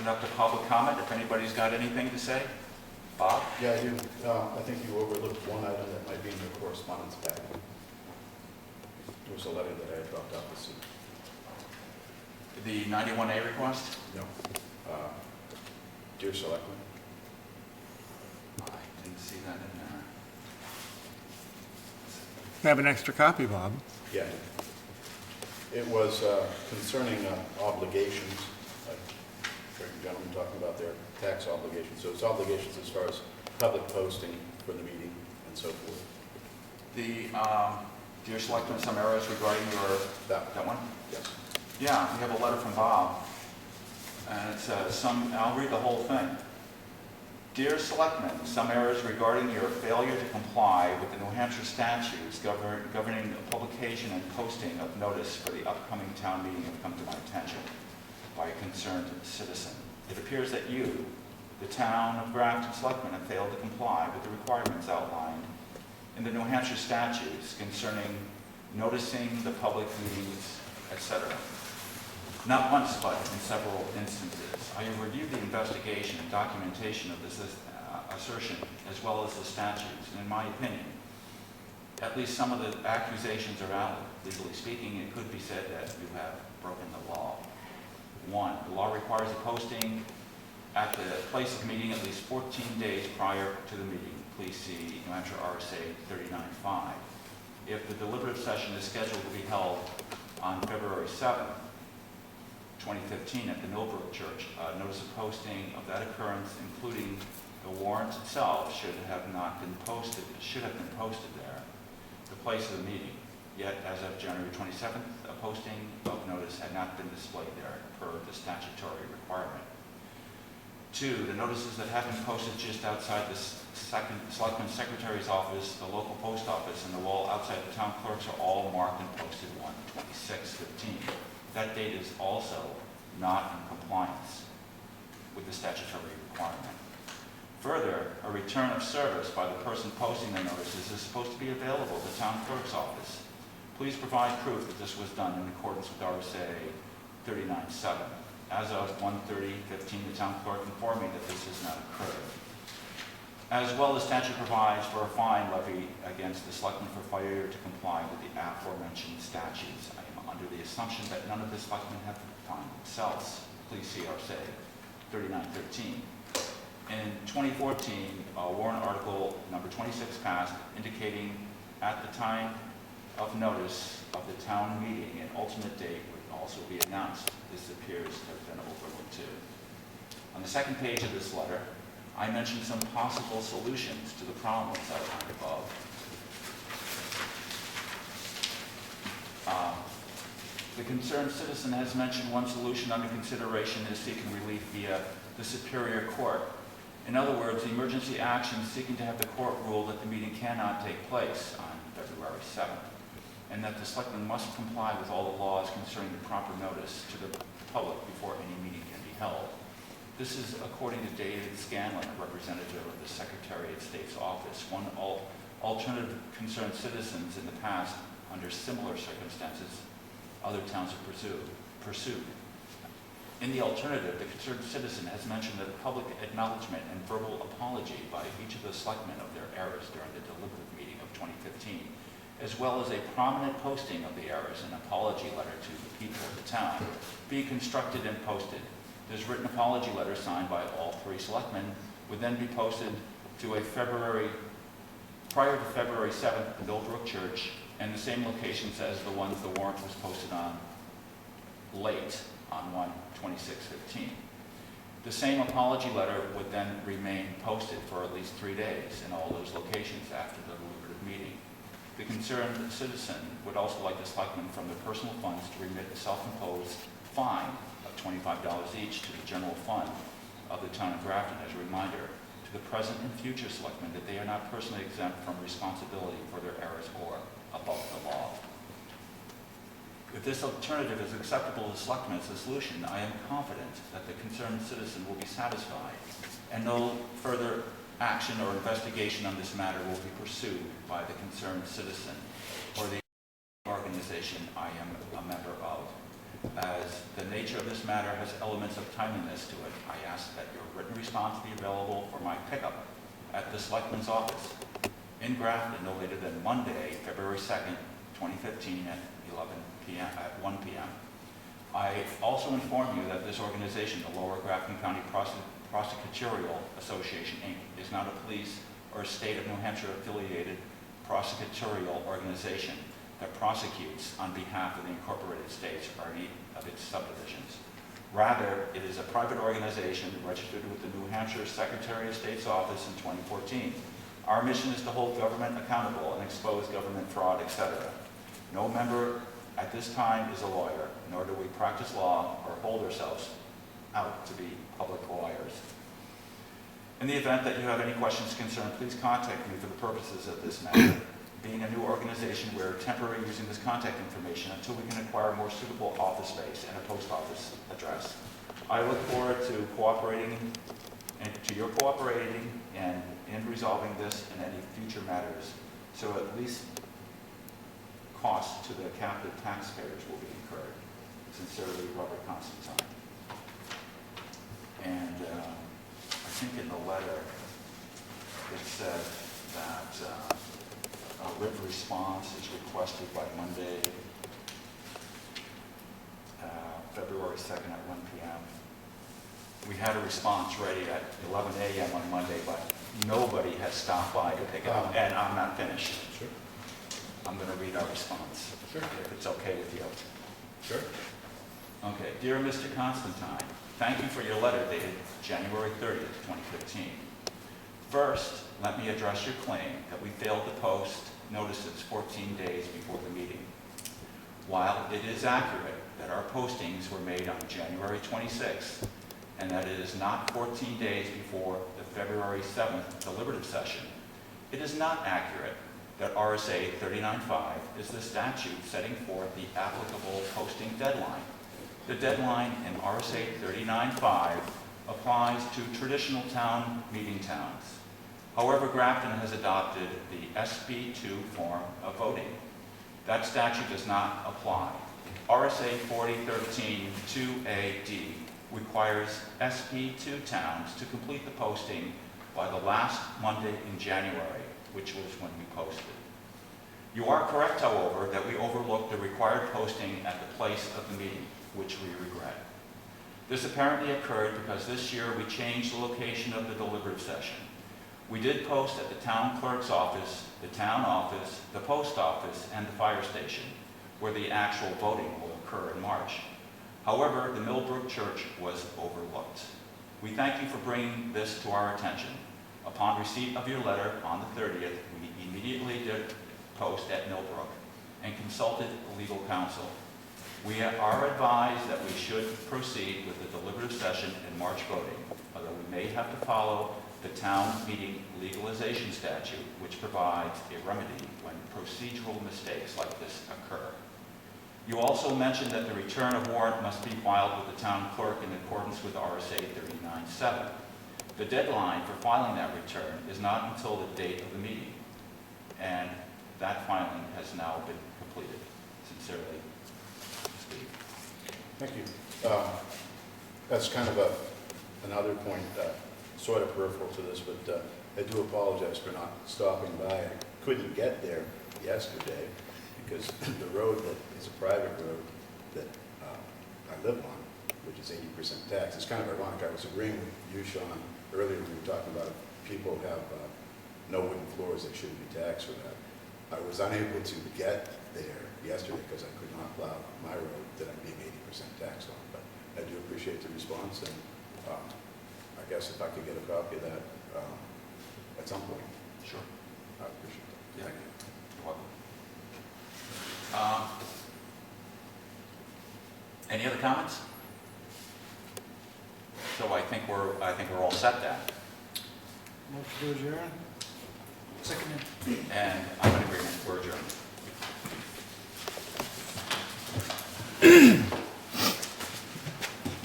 open up to public comment if anybody's got anything to say. Bob? Yeah, I think you overlooked one item that might be in your correspondence packet. It was a letter that I had dropped off this evening. The 91A request? No. Dear Selectman. I didn't see that in there. You have an extra copy, Bob. Yeah. It was concerning obligations, like gentlemen talking about their tax obligations. So it's obligations as far as public posting for the meeting and so forth. The Dear Selectman, some errors regarding your, that one? Yes. Yeah, we have a letter from Bob, and it says, I'll read the whole thing. Dear Selectmen, some errors regarding your failure to comply with the New Hampshire statutes governing the publication and posting of notice for the upcoming town meeting have come to my attention by a concerned citizen. It appears that you, the town of Grafton Selectmen, have failed to comply with the requirements outlined in the New Hampshire statutes concerning noticing the public meetings, etc. Not once, but in several instances. I have reviewed the investigation and documentation of this assertion, as well as the statutes, and in my opinion, at least some of the accusations are valid. Legally speaking, it could be said that you have broken the law. 1, the law requires a posting at the place of meeting at least 14 days prior to the meeting. Please see New Hampshire RSA 39.5. If the deliberative session is scheduled to be held on February 7th, 2015 at the Millbrook Church, notice of posting of that occurrence, including the warrant itself, should have been posted there, the place of the meeting. Yet, as of January 27th, a posting of notice had not been displayed there per the statutory requirement. 2, the notices that have been posted just outside the Selectman Secretary's office, the local post office, and the wall outside the town clerks are all marked and posted 1/26/15. That date is also not in compliance with the statutory requirement. Further, a return of service by the person posting the notices is supposed to be available at the town clerk's office. Please provide proof that this was done in accordance with RSA 39.7. As of 1/30/15, the town clerk informed me that this has not occurred. As well as statute provides for a fine levied against the selectman for failure to comply with the aforementioned statutes. I am under the assumption that none of the selectmen have fined themselves. Please see RSA 39.13. In 2014, warrant article number 26 passed, indicating at the time of notice of the town meeting, an alternate date would also be announced. This appears to have been overlooked too. On the second page of this letter, I mentioned some possible solutions to the problems outlined above. The concerned citizen has mentioned one solution under consideration is seeking relief via the Superior Court. In other words, the emergency action seeking to have the court rule that the meeting cannot take place on February 7th, and that the selectmen must comply with all the laws concerning the proper notice to the public before any meeting can be held. This is according to David Scanlon, a representative of the Secretary of State's office. One alternative concerned citizens in the past, under similar circumstances, other towns have pursued. In the alternative, the concerned citizen has mentioned that public acknowledgement and verbal apology by each of the selectmen of their errors during the deliberative meeting of 2015, as well as a prominent posting of the errors and apology letter to the people of the town, be constructed and posted. This written apology letter signed by all 3 selectmen would then be posted to prior to February 7th at the Millbrook Church, and the same locations as the ones the warrant was posted on late on 1/26/15. The same apology letter would then remain posted for at least 3 days in all those locations after the deliberative meeting. The concerned citizen would also like the selectmen from their personal funds to remit a self-imposed fine of $25 each to the general fund of the town of Grafton as a reminder to the present and future selectmen that they are not personally exempt from responsibility for their errors or above the law. If this alternative is acceptable to selectmen as a solution, I am confident that the concerned citizen will be satisfied and no further action or investigation on this matter will be pursued by the concerned citizen or the organization I am a member of. As the nature of this matter has elements of timeliness to it, I ask that your written response be available for my pickup at the Selectman's office in Grafton no later than Monday, February 2nd, 2015 at 1 p.m. I also inform you that this organization, the Lower Grafton County Prosecutorial Association, Inc., is not a police or a state of New Hampshire affiliated prosecutorial organization that prosecutes on behalf of the incorporated states or any of its subdivisions. Rather, it is a private organization registered with the New Hampshire Secretary of State's office in 2014. Our mission is to hold government accountable and expose government fraud, etc. No member at this time is a lawyer, nor do we practice law or hold ourselves out to be public lawyers. In the event that you have any questions or concerns, please contact me for the purposes of this matter. Being a new organization, we're temporarily using this contact information until we can acquire more suitable office space and a post office address. I look forward to cooperating and resolving this and any future matters, so at least costs to the captive taxpayers will be incurred. Sincerely, Robert Constantine. And I think in the letter it said that a written response is requested by Monday, February 2nd at 1 p.m. We had a response ready at 11 a.m. on Monday, but nobody has stopped by to pick it up, and I'm not finished. Sure. I'm going to read our response, Sure. if it's okay with you. Sure. Okay. Dear Mr. Constantine, thank you for your letter dated January 30th, 2015. First, let me address your claim that we failed to post notices 14 days before the meeting. While it is accurate that our postings were made on January 26th, and that it is not 14 days before the February 7th deliberative session, it is not accurate that RSA 39.5 is the statute setting forth the applicable posting deadline. The deadline in RSA 39.5 applies to traditional town meeting towns. However, Grafton has adopted the SB2 form of voting. That statute does not apply. RSA 4013 2AD requires SP2 towns to complete the posting by the last Monday in January, which was when we posted. You are correct, however, that we overlooked the required posting at the place of the meeting, which we regret. This apparently occurred because this year we changed the location of the deliberative session. We did post at the town clerk's office, the town office, the post office, and the fire station, where the actual voting will occur in March. However, the Millbrook Church was overlooked. We thank you for bringing this to our attention. Upon receipt of your letter on the 30th, we immediately did post at Millbrook and consulted legal counsel. We are advised that we should proceed with the deliberative session and March voting, although we may have to follow the town meeting legalization statute, which provides a remedy when procedural mistakes like this occur. You also mentioned that the return of warrant must be filed with the town clerk in accordance with RSA 39.7. The deadline for filing that return is not until the date of the meeting, and that filing has now been completed. Sincerely, Steve. Thank you. That's kind of another point, sort of peripheral to this, but I do apologize for not stopping by. I couldn't get there yesterday because the road that is a private road that I live on, which is 80% tax. It's kind of ironic. I was agreeing with you, Sean, earlier when we were talking about if people have no wooden floors, they shouldn't be taxed for that. I was unable to get there yesterday because I could not plow my road that I'm being 80% taxed on. But I do appreciate the response, and I guess if I could get a copy of that at some point. Sure. I appreciate that. Yeah. Thank you. You're welcome. Any other comments? So I think we're all set then. Motion to adjourn. Second. And I'm in agreement. We're adjourned.